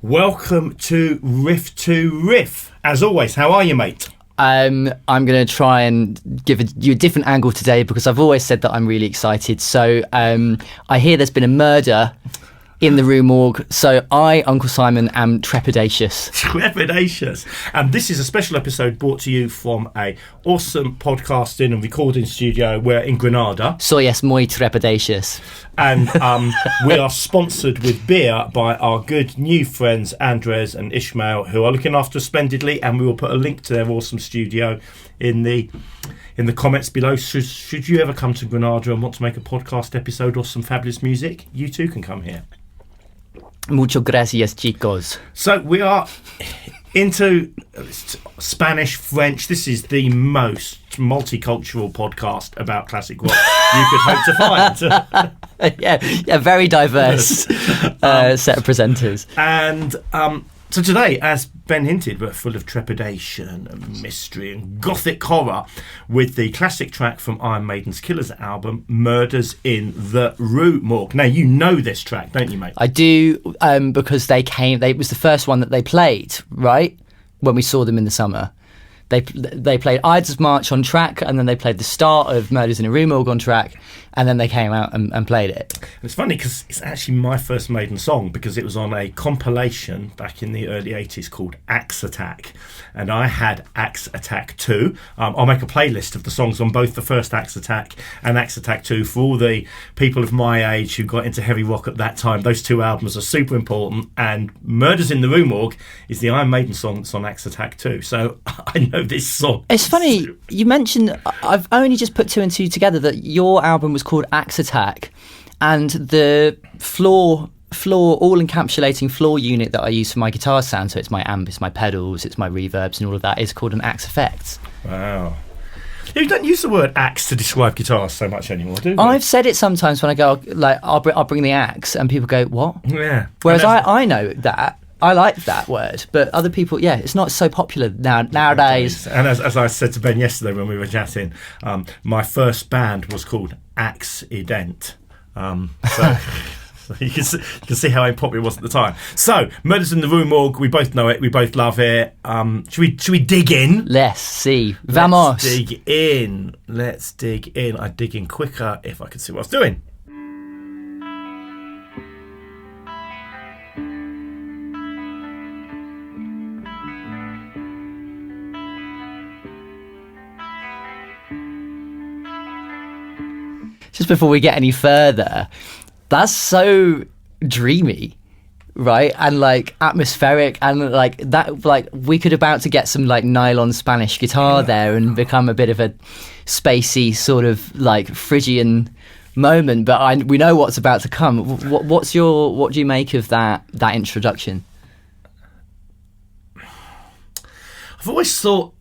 Welcome to Riff to Riff. As always, how are you, mate? I'm going to try and give you a different angle today because I've always said that I'm really excited. So I hear there's been a murder in the Rue Morgue. So I, Uncle Simon, am trepidatious. Trepidatious. And this is a special episode brought to you from a awesome podcasting and recording studio. We're in Granada. Soy es muy trepidatious. And we are sponsored with beer by our good new friends Andres and Ishmael, who are looking after us splendidly, and we will put a link to their awesome studio in the comments below. Should you ever come to Granada and want to make a podcast episode or some fabulous music, you too can come here. Muchas gracias, chicos. So we are into Spanish, French. This is the most multicultural podcast about classic rock you could hope to find. yeah, very diverse set of presenters. And so today, as Ben hinted, we're full of trepidation and mystery and gothic horror with the classic track from Iron Maiden's Killers album, Murders in the Rue Morgue. Now, you know this track, don't you, mate? I do, because it was the first one that they played, right? When we saw them in the summer. They played Ides March on track, and then they played the start of Murders in a Rue Morgue on track, and then they came out and played it. It's funny because it's actually my first Maiden song, because it was on a compilation back in the early 80s called Axe Attack, and I had Axe Attack 2. I'll make a playlist of the songs on both the first Axe Attack and Axe Attack 2 for all the people of my age who got into heavy rock at that time. Those two albums are super important, and Murders in the Rue Morgue is the Iron Maiden song that's on Axe Attack 2, so I know this song. It's funny, you mentioned, I've only just put two and two together, that your album was called Axe Attack, and the floor all-encapsulating floor unit that I use for my guitar sound, so it's my amp, it's my pedals, it's my reverbs and all of that, is called an Axe Effects. Wow. You don't use the word axe to describe guitars so much anymore, do you? I've said it sometimes when I go, like, I'll bring the axe, and people go, what? Yeah. Whereas I know that. I like that word, but other people, it's not so popular nowadays. And as I said to Ben yesterday when we were chatting, my first band was called Accident. So you can see how unpopular it was at the time. So, Murders in the Rue Morgue, we both know it, we both love it. Should we dig in? Let's see. Vamos. Let's dig in. I'd dig in quicker if I could see what I was doing. Just before we get any further, that's so dreamy, right? And like atmospheric, and like that, like we could about to get some like nylon Spanish guitar there and become a bit of a spacey sort of like Phrygian moment. But we know what's about to come. What do you make of that introduction? I've always thought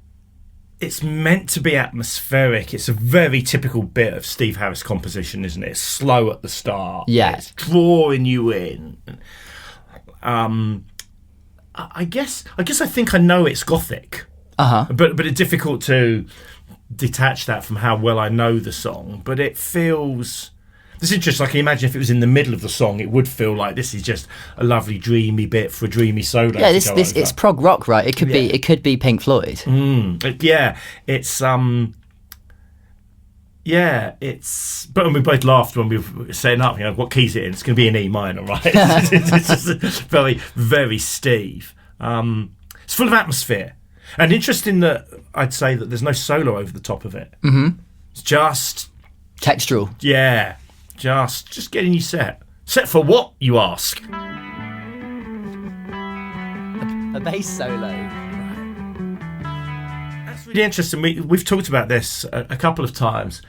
it's meant to be atmospheric. It's a very typical bit of Steve Harris composition, isn't it? It's slow at the start. Yeah. It's drawing you in. I guess I think I know it's gothic. But it's difficult to detach that from how well I know the song. But it feels... It's interesting. I can imagine if it was in the middle of the song, it would feel like this is just a lovely dreamy bit for a dreamy solo. Yeah, it's prog rock, right? It could be Pink Floyd. It's. But we both laughed when we were setting up. What key's it in? It's going to be an E minor, right? It's just very, very Steve. It's full of atmosphere, and interesting that I'd say that there's no solo over the top of it. Mm-hmm. It's just textural. Yeah. Just getting you set. Set for what, you ask? A bass solo. That's really interesting. We've talked about this a couple of times,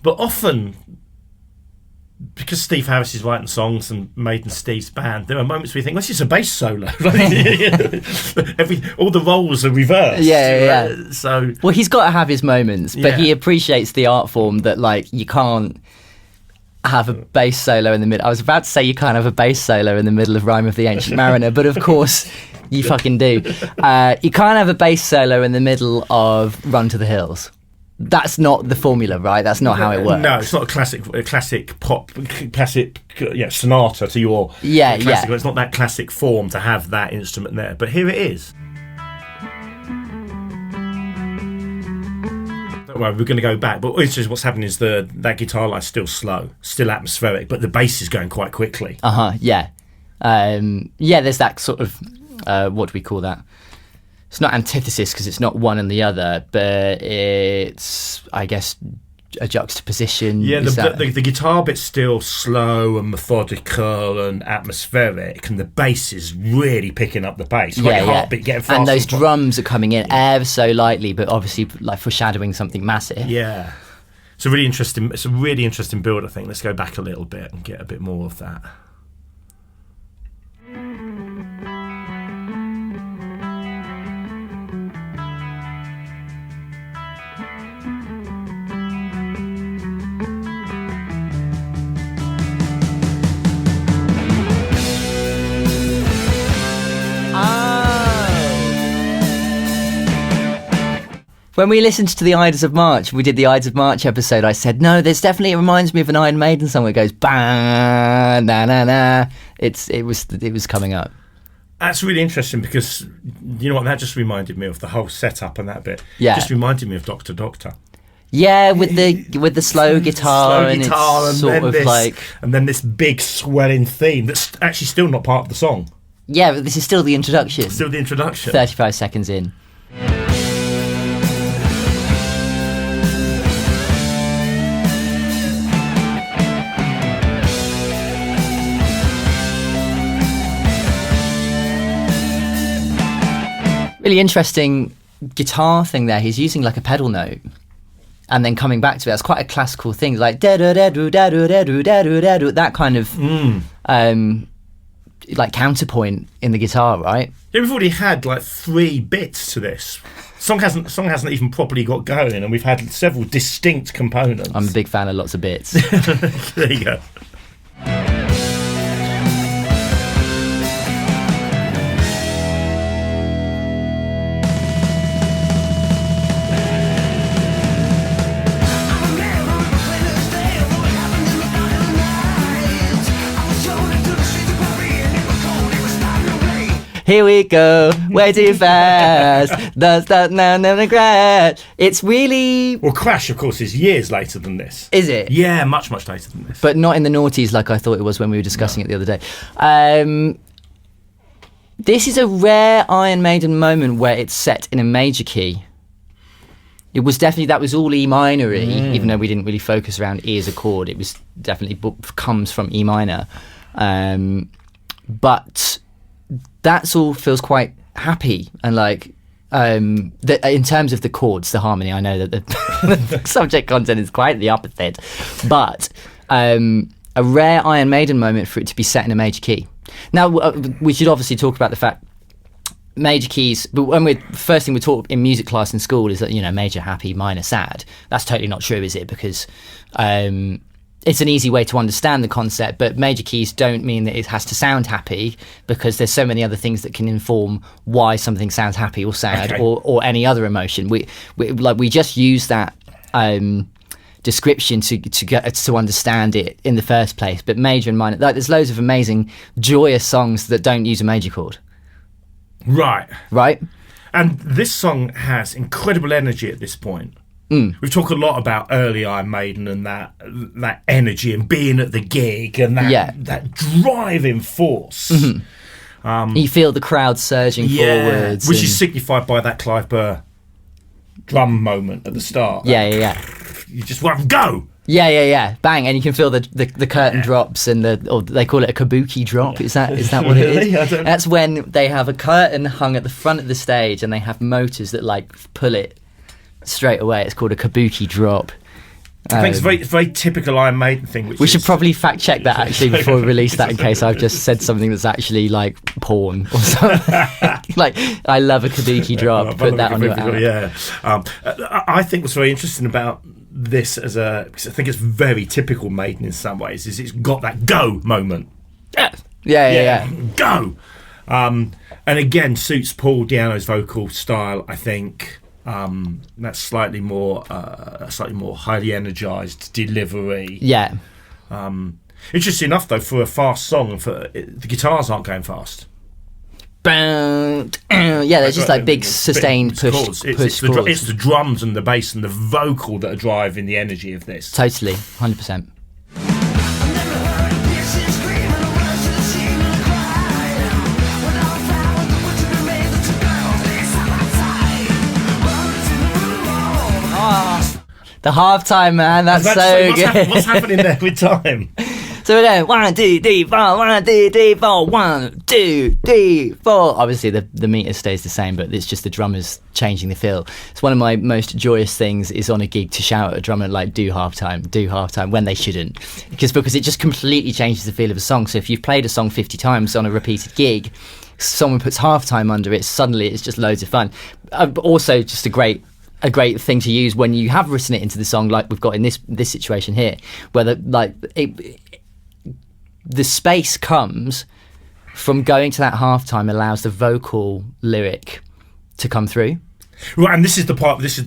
but often, because Steve Harris is writing songs and Maiden Steve's band, there are moments where you think, well, it's just a bass solo. All the roles are reversed. Yeah. So, well, he's got to have his moments, but he appreciates the art form that, like, you can't have a bass solo in the middle. I was about to say you can't have a bass solo in the middle of Rime of the Ancient Mariner, but of course you fucking do. You can't have a bass solo in the middle of Run to the Hills. that's not the formula, right? That's not how it works. No, it's not a classic pop, sonata to your classical. It's not that classic form to have that instrument there, but here it is. Don't worry, we're going to go back, but it's just what's happening is that guitar line's still slow, still atmospheric, but the bass is going quite quickly. There's that sort of what do we call that? It's not antithesis because it's not one and the other, but it's, I guess, a juxtaposition. Yeah, the guitar bit's still slow and methodical and atmospheric, and the bass is really picking up the pace. Heartbeat getting faster. And those drums are coming in ever so lightly, but obviously like foreshadowing something massive. Yeah, it's a really interesting build. I think. Let's go back a little bit and get a bit more of that. When we listened to the Ides of March, we did the Ides of March episode, I said, no, it reminds me of an Iron Maiden song where it goes, ba na na na. It was coming up. That's really interesting because, you know what, that just reminded me of the whole setup and that bit. Yeah. Just reminded me of Doctor Doctor. Yeah, with the slow guitar, and it's sort of like... And then this big swelling theme that's actually still not part of the song. Yeah, but this is still the introduction. 35 seconds in. Really interesting guitar thing there. He's using like a pedal note and then coming back to it. That's quite a classical thing, like da da da do da do da do da do da do, that kind of like counterpoint in the guitar, right? Yeah, we've already had like 3 bits to this. Song hasn't even properly got going, and we've had several distinct components. I'm a big fan of lots of bits. There you go. Here we go, way too fast. Does that now never crash? It's really... Well, Crash, of course, is years later than this. Is it? Yeah, much, much later than this. But not in the noughties like I thought it was when we were discussing it the other day. This is a rare Iron Maiden moment where it's set in a major key. It was definitely, that was all E minor-y, even though we didn't really focus around E as a chord. It was definitely comes from E minor. But... that's all feels quite happy and like in terms of the chords, the harmony. I know that the subject content is quite the opposite, but a rare Iron Maiden moment for it to be set in a major key. Now we should obviously talk about the fact major keys, but when first thing we taught in music class in school is that, you know, major happy, minor sad. That's totally not true, is it? Because it's an easy way to understand the concept, but major keys don't mean that it has to sound happy, because there's so many other things that can inform why something sounds happy or sad, or any other emotion. We just use that description to get to understand it in the first place. But major and minor, like, there's loads of amazing joyous songs that don't use a major chord. Right. And this song has incredible energy at this point. We've talked a lot about early Iron Maiden and that energy and being at the gig and that driving force. Mm-hmm. You feel the crowd surging forwards. Which is signified by that Clive Burr drum moment at the start. Yeah. You just want to go. Yeah. Bang, and you can feel the curtain drops, and or they call it a kabuki drop. Is that what it is? That's when they have a curtain hung at the front of the stage and they have motors that like pull it straight away. It's called a kabuki drop. I think it's a very typical Iron Maiden thing. We should probably fact check that actually before we release that, in case I've just said something that's actually like porn or something. Like, I love a kabuki drop. Put that on your album. Yeah. I think what's very interesting about this because I think it's very typical Maiden in some ways, is it's got that go moment. Yeah. Go. And again, suits Paul Di'Anno's vocal style, I think, that slightly more highly energized delivery. Yeah. Interesting enough, though, for a fast song, the guitars aren't going fast. Yeah, they're just like big sustained push chords. It's the drums and the bass and the vocal that are driving the energy of this. Totally, 100%. The halftime, man, that's so good. What's happening there with time? So we're going 1, 2, 3, 4, 1, 2, 3, 4, 1, 2, 3, 4. Obviously, the meter stays the same, but it's just the drummers changing the feel. It's one of my most joyous things is on a gig to shout at a drummer like do halftime when they shouldn't, because it just completely changes the feel of a song. So if you've played a song 50 times on a repeated gig, someone puts halftime under it, suddenly it's just loads of fun. But also just a great thing to use when you have written it into the song, like we've got in this situation here, where the space comes from going to that halftime, allows the vocal lyric to come through. Right, and this is the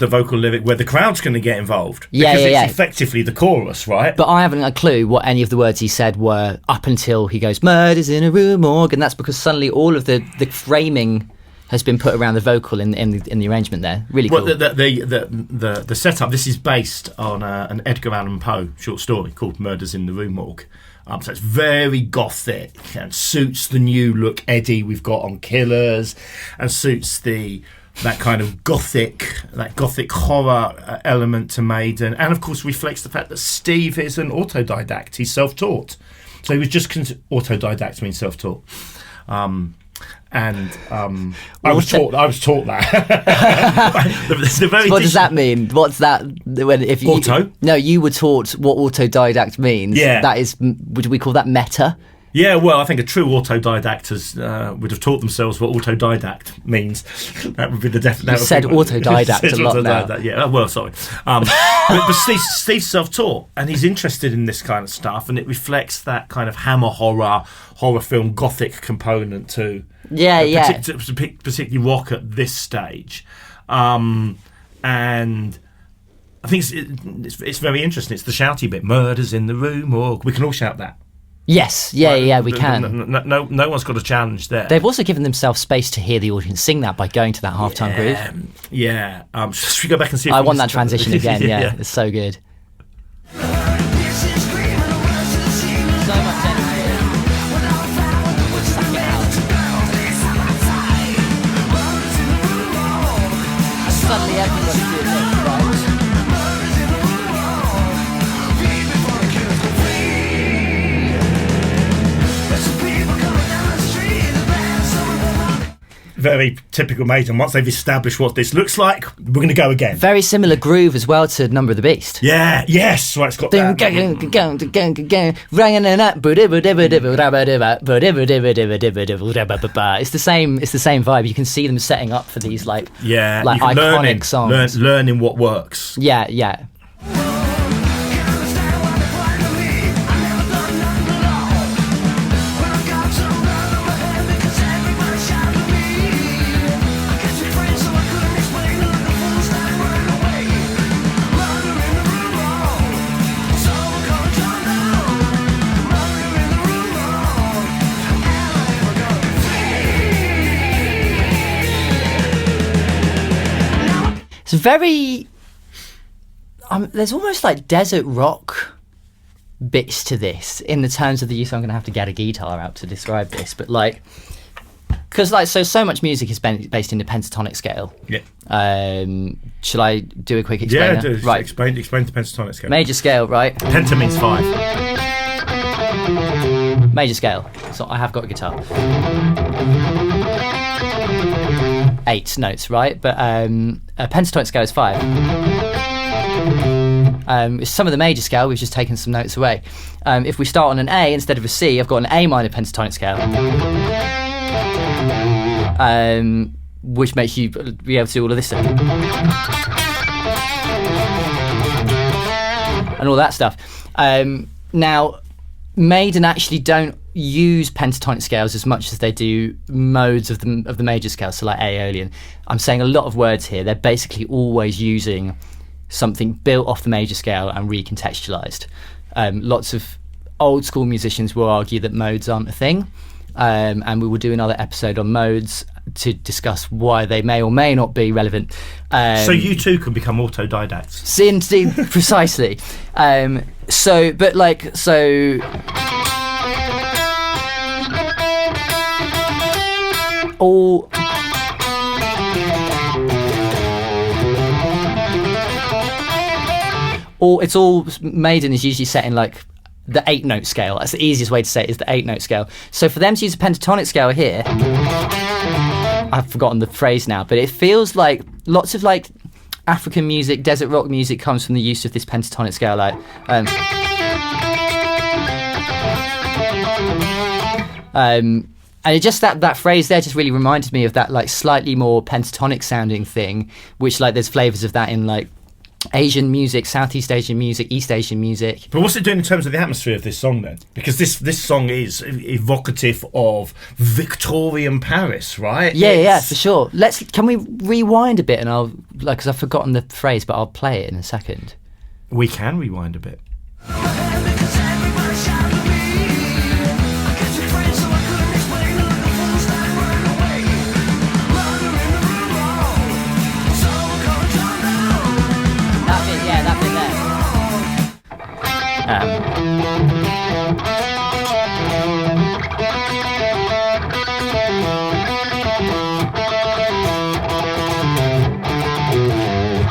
vocal lyric where the crowd's going to get involved. Because it's effectively the chorus, right? But I haven't a clue what any of the words he said were up until he goes, "Murder's in a Rue Morgue," and that's because suddenly all of the framing has been put around the vocal in the arrangement there. Really cool. Well, the setup, this is based on an Edgar Allan Poe short story called Murders in the Rue Morgue. So it's very gothic and suits the new look Eddie we've got on Killers, and suits that kind of gothic horror element to Maiden, and of course reflects the fact that Steve is an autodidact. He's self-taught, so he was just autodidact means self-taught. I was taught that. What does that mean? What's that? You were taught what autodidact means. Yeah. That is, would we call that meta? Yeah, well, I think a true autodidact would have taught themselves what autodidact means. That would be the definition. You said autodidact a lot now. Yeah, well, sorry. But Steve's self-taught, and he's interested in this kind of stuff, and it reflects that kind of hammer horror film gothic component too. Yeah. Particularly rock at this stage, and I think it's very interesting. It's the shouty bit. Murders in the Rue Morgue. We can all shout that. Yes, we can. No one's got a challenge there. They've also given themselves space to hear the audience sing that by going to that halftime groove. Yeah. Should we go back and see? I want that transition again. Yeah, it's so good. Suddenly everybody's doing this, right? Very typical Maiden. Once they've established what this looks like, we're going to go again. Very similar groove as well to Number of the Beast. Yeah, yes. Right, it's got that. It's the same vibe. You can see them setting up for these iconic songs. Learning what works. Yeah. Very there's almost like desert rock bits to this in the terms of the use. I'm going to have to get a guitar out to describe this, but because so much music is based in the pentatonic scale. Yeah. Shall I do a quick explainer? Yeah, right. Explain the pentatonic scale. Major scale, right? Penta means 5. Major scale. So I have got a guitar. 8 notes, right? But a pentatonic scale is 5. Some of the major scale, we've just taken some notes away. If we start on an A instead of a C, I've got an A minor pentatonic scale, which makes you be able to do all of this stuff and all that stuff. Now, Maiden actually don't use pentatonic scales as much as they do modes of the major scales, so like Aeolian. I'm saying a lot of words here. They're basically always using something built off the major scale and recontextualized. Lots of old school musicians will argue that modes aren't a thing, and we will do another episode on modes to discuss why they may or may not be relevant. So you too can become autodidacts. See, precisely. All Maiden is usually set in like the 8-note scale. That's the easiest way to say it, is the 8-note scale. So for them to use a pentatonic scale here, I've forgotten the phrase now, but it feels like lots of like African music, desert rock music comes from the use of this pentatonic scale, like and it just that phrase there just really reminded me of that like slightly more pentatonic sounding thing, which like there's flavours of that in like Asian music, Southeast Asian music, East Asian music. But what's it doing in terms of the atmosphere of this song then? Because this song is evocative of Victorian Paris, right? Yeah, for sure. Can we rewind a bit, and I'll like, because I've forgotten the phrase, but I'll play it in a second. We can rewind a bit.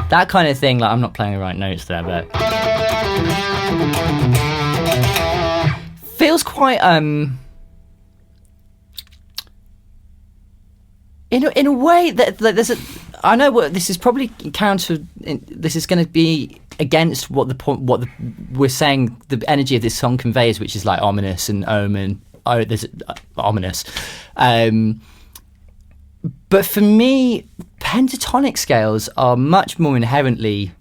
That kind of thing, like I'm not playing the right notes there, but feels quite in a way that there's a. I know what this is probably this is going to be against what we're saying the energy of this song conveys, which is like ominous and omen. Oh, there's ominous. But for me, pentatonic scales are much more inherently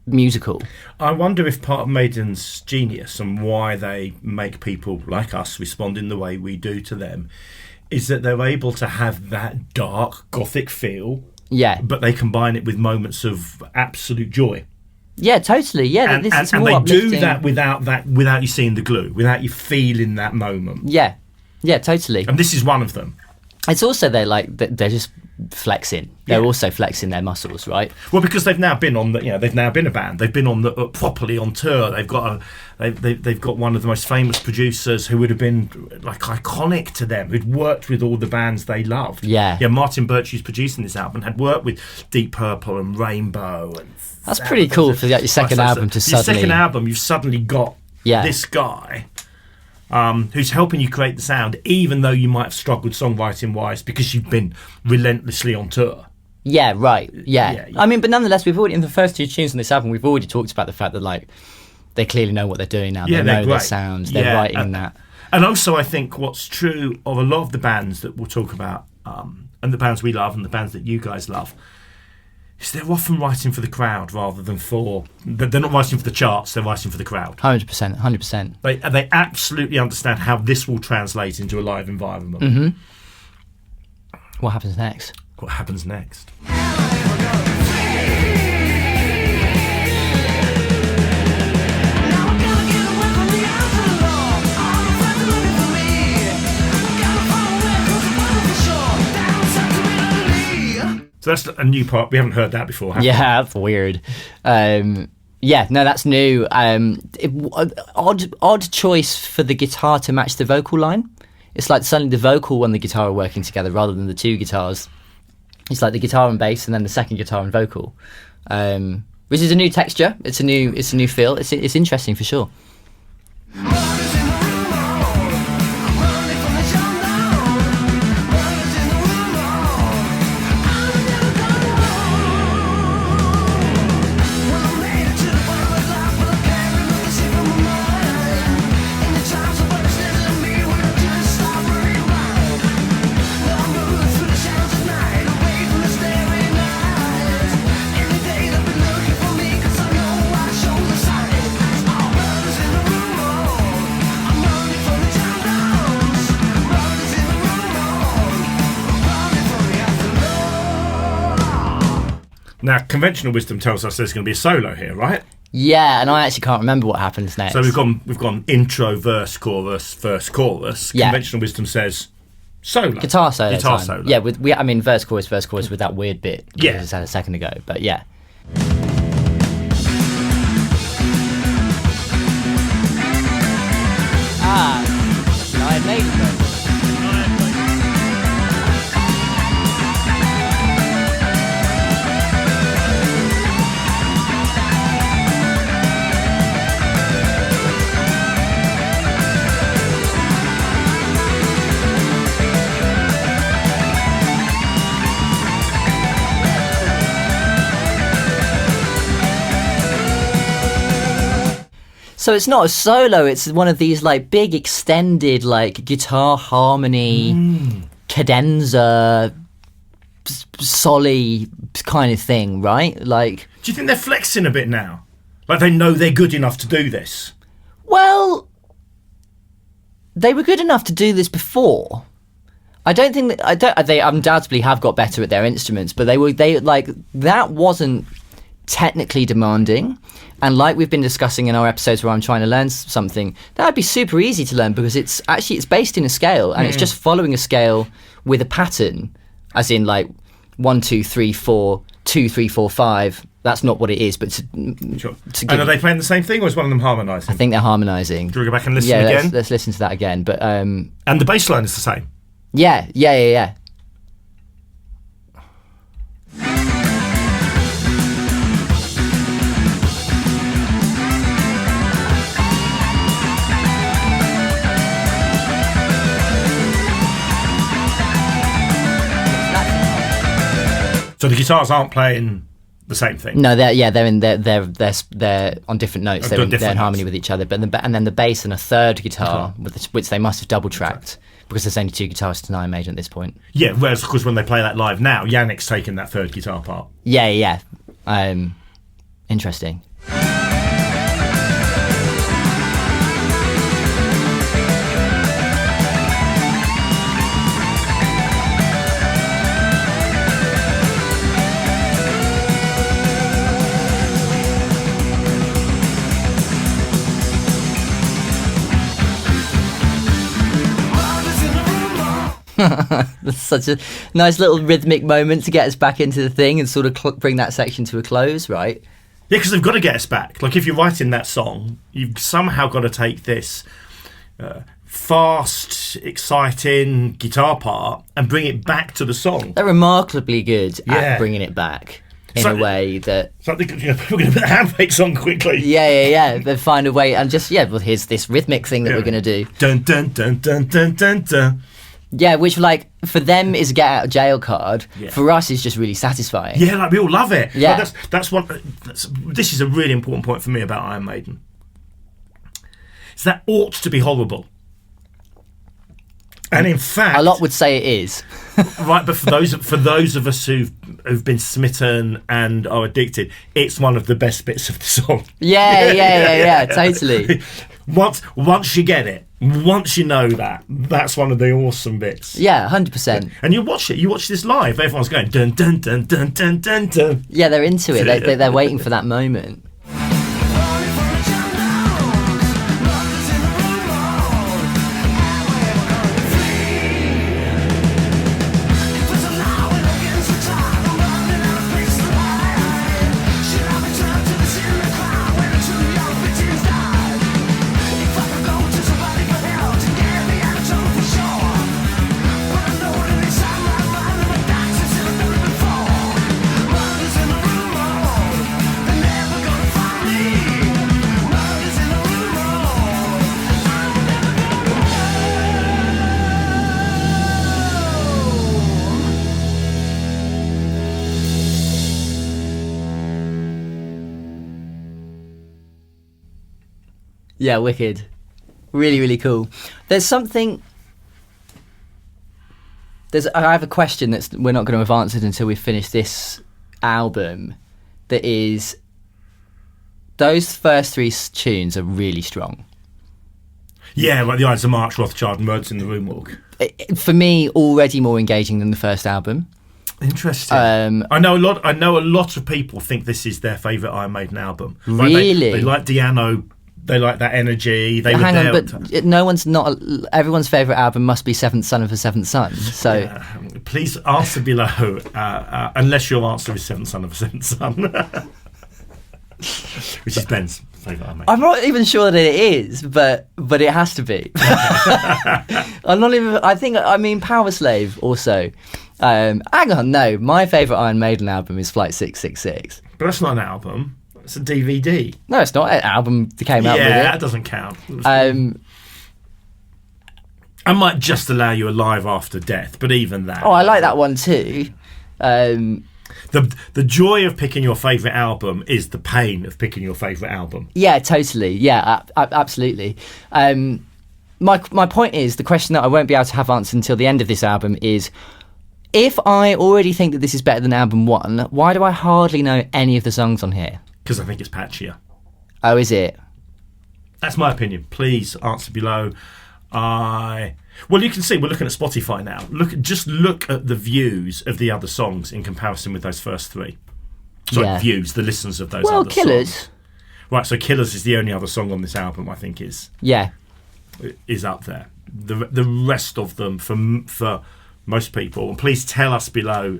musical. I wonder if part of Maiden's genius and why they make people like us respond in the way we do to them is that they're able to have that dark gothic feel, but they combine it with moments of absolute joy. Yeah, totally. Yeah, and they uplifting. Do that without you seeing the glue, without you feeling that moment. Yeah, totally. And this is one of them. It's also they're just flexing. They're also flexing their muscles, right? Well, because they've now been on they've now been a band. They've been on properly on tour. They've got they've got one of the most famous producers who would have been like iconic to them, who'd worked with all the bands they loved. Yeah. Martin Birch, who's producing this album, had worked with Deep Purple and Rainbow, and that's pretty cool for your second album to suddenly. Your second album, you've suddenly got this guy. Who's helping you create the sound, even though you might have struggled songwriting wise because you've been relentlessly on tour. Yeah, right. Yeah. I mean, but nonetheless, we've already in the first 2 tunes on this album, we've already talked about the fact that like they clearly know what they're doing now. They know their sounds. They're writing that. And also, I think what's true of a lot of the bands that we'll talk about, and the bands we love and the bands that you guys love, is they're often writing for the crowd rather than they're not writing for the charts, they're writing for the crowd. 100%. They absolutely understand how this will translate into a live environment. Mm-hmm. What happens next? What happens next? So that's a new part. We haven't heard that before, have we? Yeah, that's weird. That's new. Odd choice for the guitar to match the vocal line. It's like suddenly the vocal and the guitar are working together rather than the two guitars. It's like the guitar and bass and then the second guitar and vocal, which is a new texture. It's a new feel. It's interesting for sure. Now, conventional wisdom tells us there's going to be a solo here, right? Yeah, and I actually can't remember what happens next. So we've gone intro, verse, chorus, chorus. Yeah. Conventional wisdom says solo. Guitar solo. Guitar time. solo. Yeah, verse, chorus with that weird bit. Yeah. I just had a second ago, but yeah. Iron Maiden. So it's not a solo, it's one of these like big extended like guitar harmony cadenza soli kind of thing, right? Like, do you think they're flexing a bit now? Like they know they're good enough to do this? well, they were good enough to do this before. I don't think that they undoubtedly have got better at their instruments, but they like that wasn't technically demanding, and like we've been discussing in our episodes where I'm trying to learn something, that would be super easy to learn because it's based in a scale, and it's just following a scale with a pattern, as in like 1 2 3 4 2 3 4 5. That's not what it is, but Sure. And are they playing the same thing, or is one of them harmonising? I think they're harmonising. Do we go back and listen again? Let's listen to that again. But and the bass line is the same. yeah. So the guitars aren't playing the same thing. No, they're on different notes. They're in different harmony notes. with each other. But and then the bass and a third guitar, which they must have double tracked because there's only 2 guitarists in Iron Maiden at this point. Yeah, whereas of course when they play that live now, Yannick's taking that third guitar part. Yeah. Interesting. That's such a nice little rhythmic moment to get us back into the thing and sort of bring that section to a close, right? Yeah, because they've got to get us back. Like, if you're writing that song, you've somehow got to take this fast, exciting guitar part and bring it back to the song. They're remarkably good at bringing it back in a way that... It's like, we're going to put the Handbrakes on quickly. Yeah. They find a way and just, well, here's this rhythmic thing that we're going to do. Dun, dun, dun, dun, dun, dun, dun. Yeah, which, like, for them is a get out of jail card. Yeah. For us, is just really satisfying. Yeah, like, we all love it. Yeah. Like, this is a really important point for me about Iron Maiden. It's that ought to be horrible. And in fact... a lot would say it is. Right, but for those of us who've been smitten and are addicted, it's one of the best bits of the song. Yeah, totally. Once you get it, once you know that's one of the awesome bits. Yeah, 100%. And you watch this live, everyone's going dun dun dun dun dun dun dun. Yeah, they're into it. They're waiting for that moment. Yeah, wicked. Really, really cool. I have a question that we're not going to have answered until we finish this album. That is, those first 3 tunes are really strong. Yeah, like the Ides of March, Rothschild, and Words in the Rue Morgue. For me, already more engaging than the first album. Interesting. I know a lot of people think this is their favourite Iron Maiden album. Right? Really? They like Diano. They like that energy. They Hang on, but no one's not. Everyone's favourite album must be Seventh Son of a Seventh Son. So please answer below, unless your answer is Seventh Son of a Seventh Son, which is Ben's favourite Iron Maiden. I'm not even sure that it is, but it has to be. I'm not even. I mean, Power Slave also. Hang on, no. My favourite Iron Maiden album is Flight 666. But that's not an album. It's a DVD. No, it's not an album that came out with it. Yeah, that doesn't count. I might just allow you Alive After Death, but even that. Oh, I like that one too. The joy of picking your favourite album is the pain of picking your favourite album. Yeah, totally. Yeah, absolutely. My point is, the question that I won't be able to have answered until the end of this album is, if I already think that this is better than album 1, why do I hardly know any of the songs on here? Because I think it's patchier. Oh, is it? That's my opinion. Please answer below. Well, you can see we're looking at Spotify now. Just look at the views of the other songs in comparison with those first 3. Sorry, views, the listens of those other Killers. songs. Right, so Killers is the only other song on this album I think is up there. The rest of them for most people, and please tell us below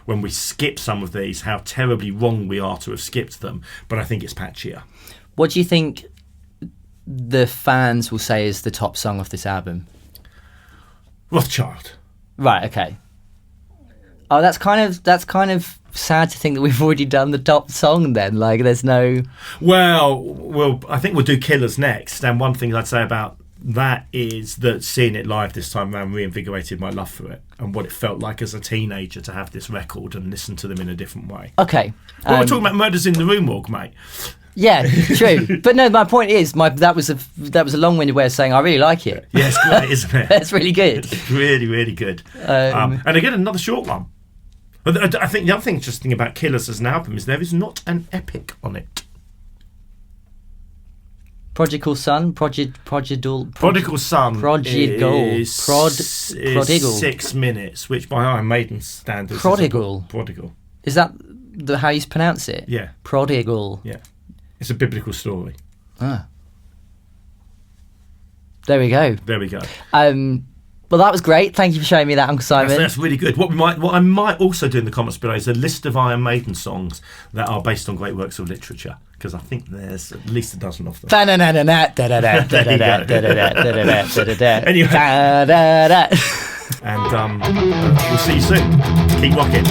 when we skip some of these how terribly wrong we are to have skipped them, but I think it's patchier. What do you think the fans will say is the top song of this album? Rothschild. Right, okay. Oh, that's kind of sad to think that we've already done the top song then. Like, there's no... Well, I think we'll do Killers next, and one thing I'd say about that is that seeing it live this time around reinvigorated my love for it and what it felt like as a teenager to have this record and listen to them in a different way. Okay. Well, we're talking about Murders in the Rue Morgue, mate. Yeah, true. But no, my point is, that was a long-winded way of saying I really like it. Yeah, it's great, isn't it? It's really good. It's really, really good. And again, another short one. I think the other thing interesting about Killers as an album is there is not an epic on it. Prodigal Son is 6 minutes, which by Iron Maiden standards Prodigal. Is that how you pronounce it? Yeah. Prodigal. Yeah. It's a biblical story. Ah. There we go. Well, that was great. Thank you for showing me that, Uncle Simon. That's really good. What I might also do in the comments below is a list of Iron Maiden songs that are based on great works of literature, because I think there's at least a dozen of them. Anyway, and we'll see you soon. Keep rocking.